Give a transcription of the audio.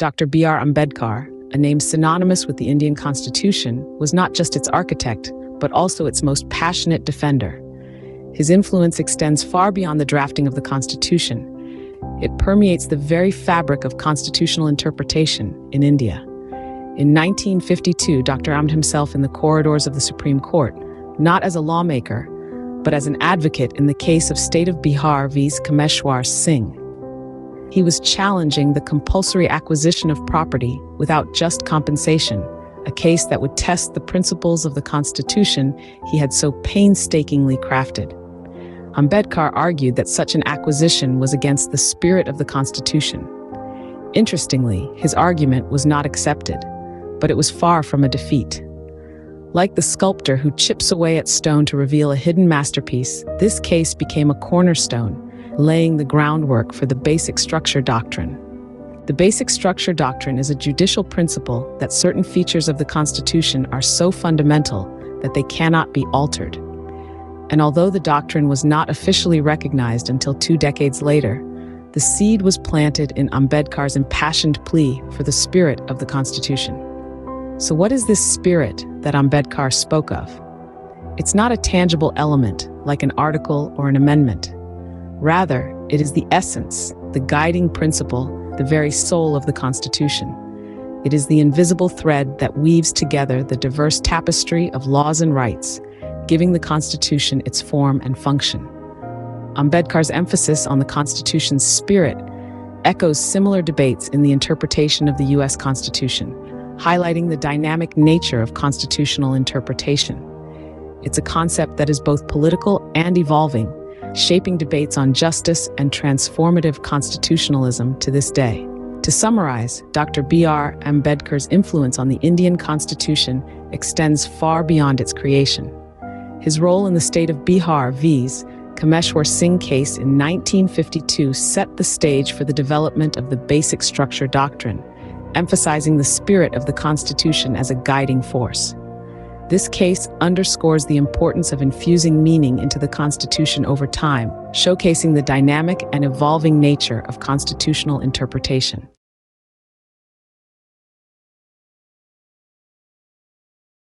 Dr. B.R. Ambedkar, a name synonymous with the Indian Constitution, was not just its architect, but also its most passionate defender. His influence extends far beyond the drafting of the Constitution. It permeates the very fabric of constitutional interpretation in India. In 1952, Dr. armed himself in the corridors of the Supreme Court, not as a lawmaker, but as an advocate in the case of State of Bihar v. Kameshwar Singh. He was challenging the compulsory acquisition of property without just compensation, a case that would test the principles of the Constitution he had so painstakingly crafted. Ambedkar argued that such an acquisition was against the spirit of the Constitution. Interestingly, his argument was not accepted, but it was far from a defeat. Like the sculptor who chips away at stone to reveal a hidden masterpiece, this case became a cornerstone, laying the groundwork for the Basic Structure Doctrine. The Basic Structure Doctrine is a judicial principle that certain features of the Constitution are so fundamental that they cannot be altered. And although the doctrine was not officially recognized until 2 decades later, the seed was planted in Ambedkar's impassioned plea for the spirit of the Constitution. So what is this spirit that Ambedkar spoke of? It's not a tangible element like an article or an amendment. Rather, it is the essence, the guiding principle, the very soul of the Constitution. It is the invisible thread that weaves together the diverse tapestry of laws and rights, giving the Constitution its form and function. Ambedkar's emphasis on the Constitution's spirit echoes similar debates in the interpretation of the U.S. Constitution, highlighting the dynamic nature of constitutional interpretation. It's a concept that is both political and evolving, shaping debates on justice and transformative constitutionalism to this day. To summarize, Dr. B.R. Ambedkar's influence on the Indian Constitution extends far beyond its creation. His role in the State of Bihar v. Kameshwar Singh case in 1952 set the stage for the development of the Basic Structure Doctrine, emphasizing the spirit of the Constitution as a guiding force. This case underscores the importance of infusing meaning into the Constitution over time, showcasing the dynamic and evolving nature of constitutional interpretation.